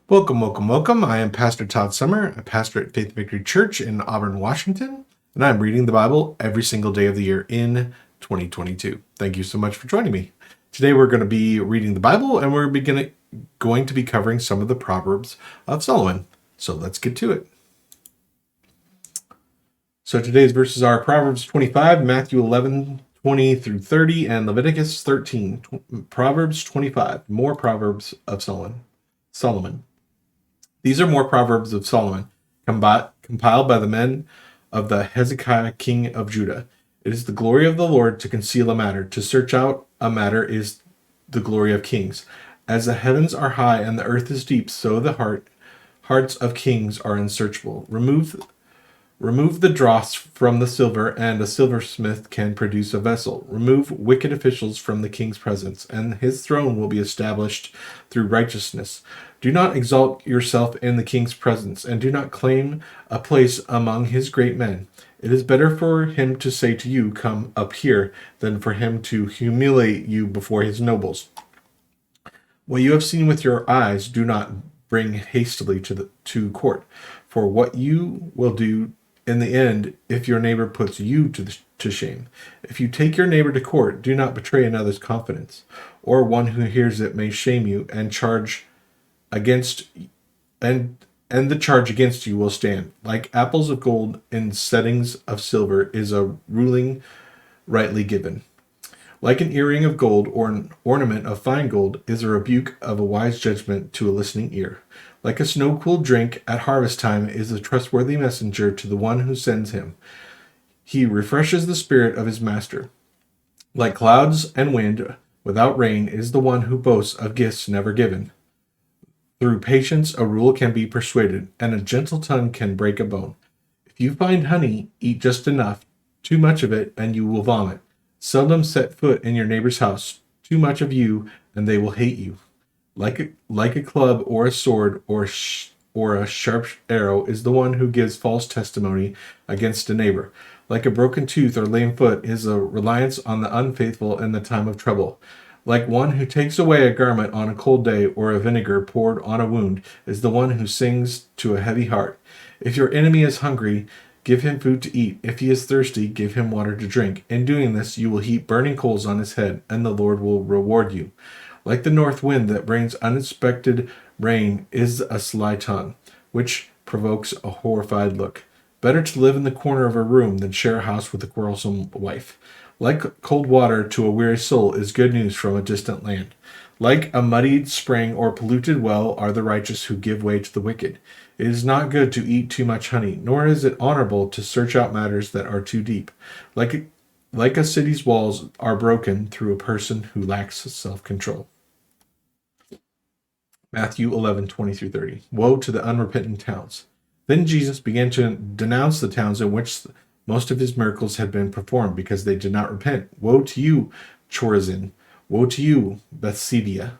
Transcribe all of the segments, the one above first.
Welcome, welcome, welcome. I am Pastor Todd Summer, a pastor at Faith Victory Church in Auburn, Washington, and I'm reading the Bible every single day of the year in 2022. Thank you so much for joining me. Today we're going to be reading the Bible, and we're going to be covering some of the Proverbs of Solomon. So let's get to it. So today's verses are Proverbs 25, Matthew 11, 20 through 30, and Leviticus 13. Proverbs 25, more Proverbs of Solomon. These are more Proverbs of Solomon, compiled by the men of the Hezekiah king of Judah. It is the glory of the Lord to conceal a matter. To search out a matter is the glory of kings. As the heavens are high and the earth is deep, so the hearts of kings are unsearchable. Remove the dross from the silver, and a silversmith can produce a vessel. Remove wicked officials from the king's presence, and his throne will be established through righteousness. Do not exalt yourself in the king's presence, and do not claim a place among his great men. It is better for him to say to you, "Come up here," than for him to humiliate you before his nobles. What you have seen with your eyes, do not bring hastily to court. For what you will do in the end if your neighbor puts you to shame. If you take your neighbor to court, do not betray another's confidence, or one who hears it may shame you and the charge against you will stand. Like apples of gold in settings of silver is a ruling rightly given. Like an earring of gold or an ornament of fine gold is a rebuke of a wise judgment to a listening ear. Like a snow-cooled drink at harvest time is a trustworthy messenger to the one who sends him. He refreshes the spirit of his master. Like clouds and wind without rain is the one who boasts of gifts never given. Through patience a rule can be persuaded, and a gentle tongue can break a bone. If you find honey, eat just enough. Too much of it, and you will vomit. Seldom set foot in your neighbor's house. Too much of you, and they will hate you. Like a club or a sword or a sharp arrow is the one who gives false testimony against a neighbor. Like a broken tooth or lame foot is a reliance on the unfaithful in the time of trouble. Like one who takes away a garment on a cold day or a vinegar poured on a wound is the one who sings to a heavy heart. If your enemy is hungry, give him food to eat. If he is thirsty, give him water to drink. In doing this, you will heap burning coals on his head, and the Lord will reward you. Like the north wind that brings unexpected rain is a sly tongue, which provokes a horrified look. Better to live in the corner of a room than share a house with a quarrelsome wife. Like cold water to a weary soul is good news from a distant land. Like a muddied spring or polluted well are the righteous who give way to the wicked. It is not good to eat too much honey, nor is it honorable to search out matters that are too deep. Like a city's walls are broken through a person who lacks self-control. Matthew 11:20 through 30. Woe to the unrepentant towns. Then Jesus began to denounce the towns in which most of his miracles had been performed because they did not repent. Woe to you, Chorazin! Woe to you, Bethsaida!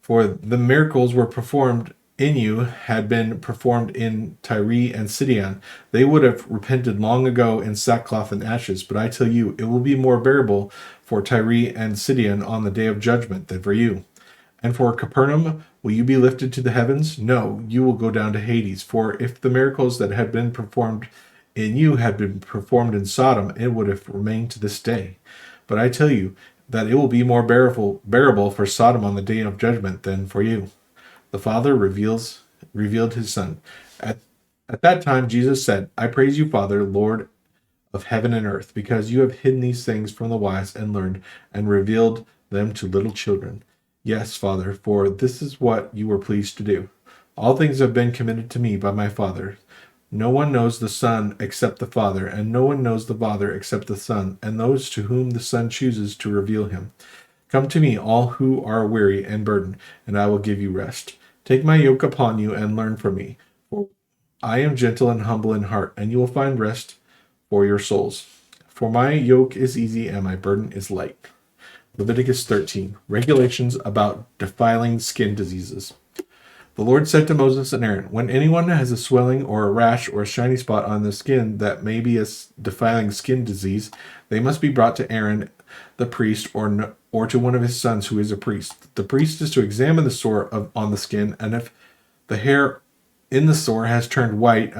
For the miracles were performed in you had been performed in Tyre and Sidon. They would have repented long ago in sackcloth and ashes. But I tell you, it will be more bearable for Tyre and Sidon on the day of judgment than for you. And for Capernaum, will you be lifted to the heavens? No, you will go down to Hades. For if the miracles that had been performed in you had been performed in Sodom, it would have remained to this day. But I tell you that it will be more bearable for Sodom on the day of judgment than for you. The Father revealed his Son. At that time, Jesus said, I praise you, Father, Lord of heaven and earth, because you have hidden these things from the wise and learned and revealed them to little children. Yes, Father, for this is what you were pleased to do. All things have been committed to me by my Father. No one knows the Son except the Father, and no one knows the Father except the Son, and those to whom the Son chooses to reveal him. Come to me, all who are weary and burdened, and I will give you rest. Take my yoke upon you and learn from me, for I am gentle and humble in heart, and you will find rest for your souls. For my yoke is easy and my burden is light. Leviticus 13. Regulations about defiling skin diseases. The Lord said to Moses and Aaron, when anyone has a swelling or a rash or a shiny spot on the skin that may be a defiling skin disease, they must be brought to Aaron the priest or to one of his sons who is a priest. The priest is to examine the sore on the skin, and if the hair in the sore has turned white,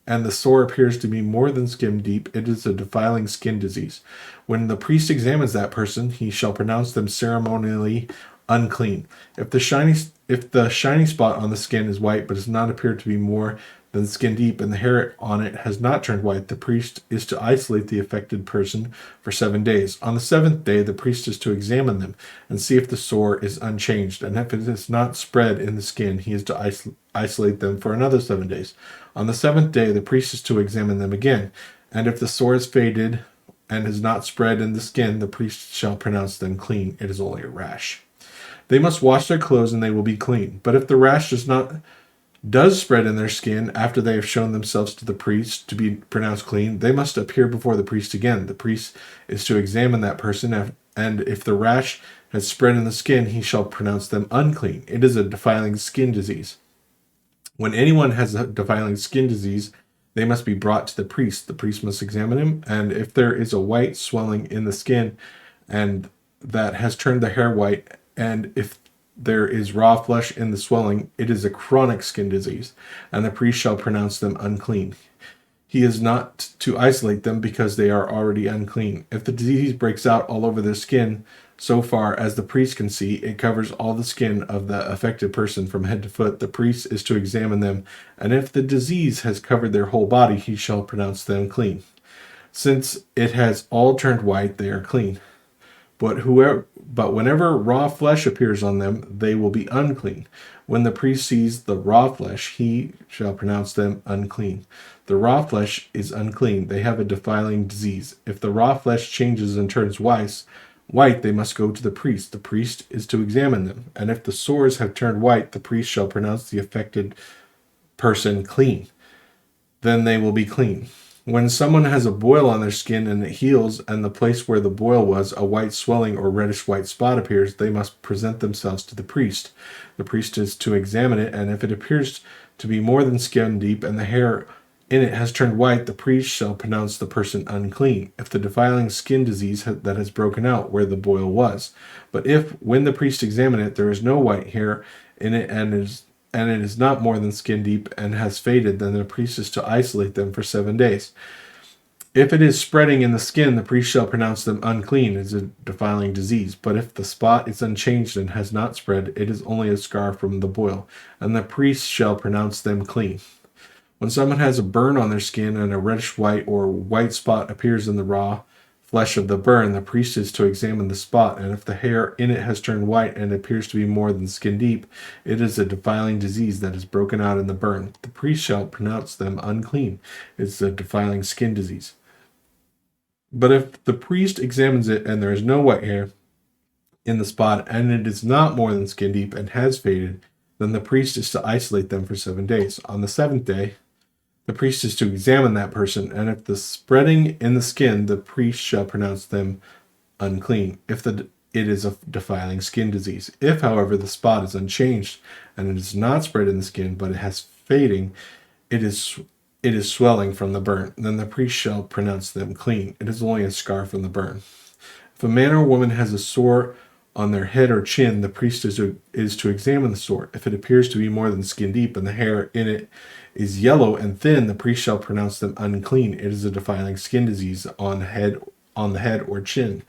and the sore appears to be more than skin deep, it is a defiling skin disease. When the priest examines that person, he shall pronounce them ceremonially unclean. If the shiny spot on the skin is white but does not appear to be more than skin deep, and the hair on it has not turned white, the priest is to isolate the affected person for 7 days. On the seventh day, the priest is to examine them and see if the sore is unchanged, and if it is not spread in the skin, he is to isolate them for another 7 days. On the seventh day, the priest is to examine them again, and if the sore is faded and has not spread in the skin, the priest shall pronounce them clean. It is only a rash. They must wash their clothes and they will be clean. But if the rash does spread in their skin after they have shown themselves to the priest to be pronounced clean, they must appear before the priest again. The priest is to examine that person, and if the rash has spread in the skin, he shall pronounce them unclean. It is a defiling skin disease. When anyone has a defiling skin disease, they must be brought to the priest. The priest must examine him, and if there is a white swelling in the skin and that has turned the hair white, and if there is raw flesh in the swelling, it is a chronic skin disease, and the priest shall pronounce them unclean. He is not to isolate them because they are already unclean. If the disease breaks out all over their skin, so far as the priest can see, it covers all the skin of the affected person from head to foot. The priest is to examine them, and if the disease has covered their whole body, he shall pronounce them clean. Since it has all turned white, they are clean. But whenever raw flesh appears on them, they will be unclean. When the priest sees the raw flesh, he shall pronounce them unclean. The raw flesh is unclean. They have a defiling disease. If the raw flesh changes and turns white, they must go to the priest. The priest is to examine them. And if the sores have turned white, the priest shall pronounce the affected person clean. Then they will be clean. When someone has a boil on their skin and it heals, and the place where the boil was, a white swelling or reddish white spot appears, they must present themselves to the priest. The priest is to examine it, and if it appears to be more than skin deep and the hair in it has turned white, the priest shall pronounce the person unclean, if the defiling skin disease that has broken out where the boil was. But if, when the priest examines it, there is no white hair in it and it is not more than skin deep and has faded, then the priest is to isolate them for 7 days. If it is spreading in the skin, the priest shall pronounce them unclean as a defiling disease. But if the spot is unchanged and has not spread, it is only a scar from the boil, and the priest shall pronounce them clean. When someone has a burn on their skin and a reddish white or white spot appears in the raw flesh of the burn, the priest is to examine the spot, and if the hair in it has turned white and appears to be more than skin deep, it is a defiling disease that is broken out in the burn. The priest shall pronounce them unclean. It is a defiling skin disease. But if the priest examines it and there is no white hair in the spot, and it is not more than skin deep and has faded, then the priest is to isolate them for 7 days. On the seventh day, the priest is to examine that person, and if the spreading in the skin, the priest shall pronounce them unclean, if it is a defiling skin disease. If, however, the spot is unchanged, and it is not spread in the skin, but it has fading, it is swelling from the burn, then the priest shall pronounce them clean. It is only a scar from the burn. If a man or woman has a sore on their head or chin, the priest is to examine the sore. If it appears to be more than skin deep and the hair in it is yellow and thin, the priest shall pronounce them unclean. It is a defiling skin disease on the head or chin.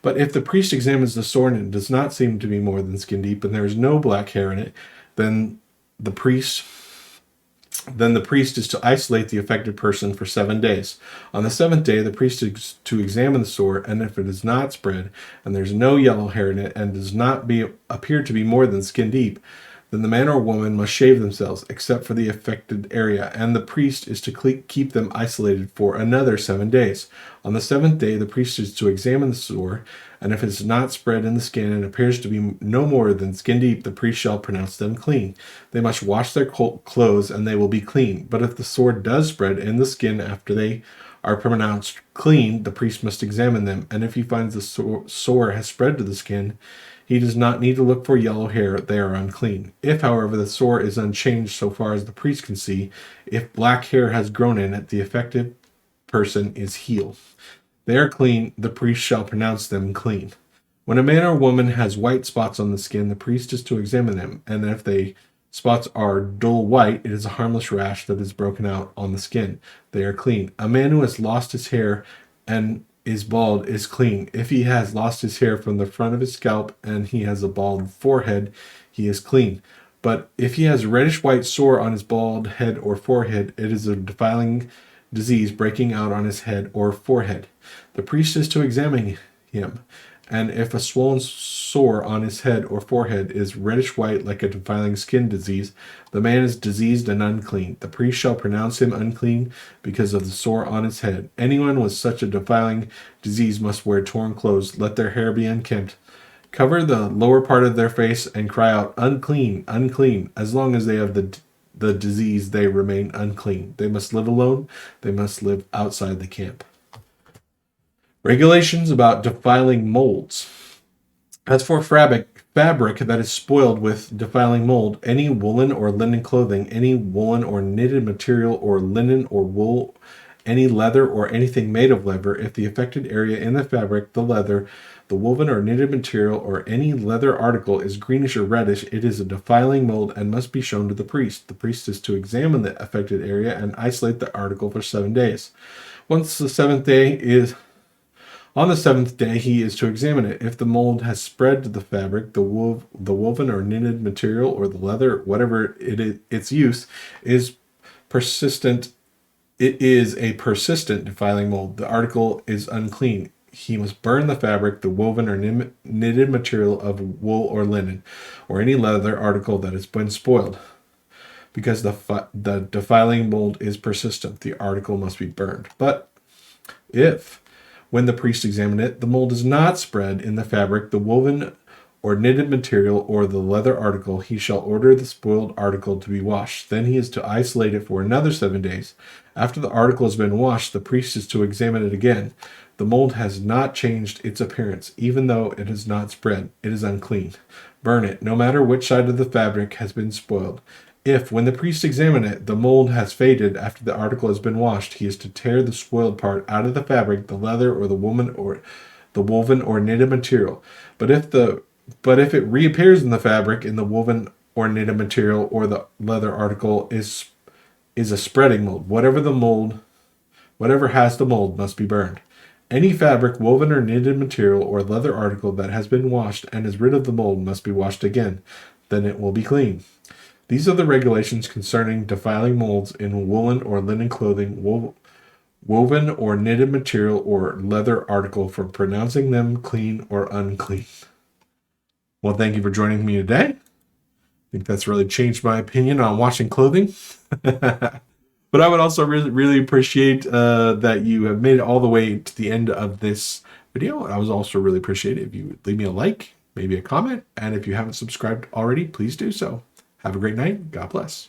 But if the priest examines the sore and it does not seem to be more than skin deep and there is no black hair in it, then the priest is to isolate the affected person for 7 days. On the seventh day, the priest is to examine the sore, and if it is not spread, and there's no yellow hair in it, and does not appear to be more than skin deep, then the man or woman must shave themselves, except for the affected area, and the priest is to keep them isolated for another 7 days. On the seventh day, the priest is to examine the sore, and if it is not spread in the skin and appears to be no more than skin deep, the priest shall pronounce them clean. They must wash their clothes, and they will be clean. But if the sore does spread in the skin after they are pronounced clean, the priest must examine them, and if he finds the sore has spread to the skin, he does not need to look for yellow hair. They are unclean. If, however, the sore is unchanged so far as the priest can see, if black hair has grown in it, the affected person is healed. They are clean. The priest shall pronounce them clean. When a man or woman has white spots on the skin, the priest is to examine them, and if they spots are dull white, it is a harmless rash that is broken out on the skin. They are clean. A man who has lost his hair and is bald is clean. If he has lost his hair from the front of his scalp and he has a bald forehead, he is clean. But if he has reddish white sore on his bald head or forehead, it is a defiling disease breaking out on his head or forehead. The priest is to examine him, and if a swollen sore on his head or forehead is reddish white like a defiling skin disease, the man is diseased and unclean. The priest shall pronounce him unclean because of the sore on his head. Anyone with such a defiling disease must wear torn clothes. Let their hair be unkempt. Cover the lower part of their face and cry out, unclean, unclean. As long as they have the disease, they remain unclean. They must live alone. They must live outside the camp. Regulations about defiling molds. As for fabric that is spoiled with defiling mold, any woolen or linen clothing, any woolen or knitted material or linen or wool, any leather or anything made of leather, if the affected area in the fabric, the leather, the woven or knitted material, or any leather article is greenish or reddish, it is a defiling mold and must be shown to the priest. The priest is to examine the affected area and isolate the article for 7 days. On the seventh day, he is to examine it. If the mold has spread to the fabric, the woven or knitted material, or the leather, whatever its use, is persistent. It is a persistent defiling mold. The article is unclean. He must burn the fabric, the woven or knitted material of wool or linen, or any leather article that has been spoiled. Because the defiling mold is persistent, the article must be burned. But if, when the priest examined it, the mold is not spread in the fabric, the woven or knitted material, or the leather article, he shall order the spoiled article to be washed. Then he is to isolate it for another 7 days. After the article has been washed, the priest is to examine it again. The mold has not changed its appearance, even though it has not spread. It is unclean. Burn it, no matter which side of the fabric has been spoiled. If, when the priest examines it, the mold has faded after the article has been washed, he is to tear the spoiled part out of the fabric, the leather, or the woven or knitted material. But if it reappears in the fabric, in the woven or knitted material, or the leather article is a spreading mold. Whatever has the mold must be burned. Any fabric, woven or knitted material, or leather article that has been washed and is rid of the mold must be washed again. Then it will be clean. These are the regulations concerning defiling molds in woolen or linen clothing, woven or knitted material, or leather article, for pronouncing them clean or unclean. Well, thank you for joining me today. I think that's really changed my opinion on washing clothing. But I would also really appreciate that you have made it all the way to the end of this video. I would also really appreciate it if you would leave me a like, maybe a comment, and if you haven't subscribed already, please do so. Have a great night. God bless.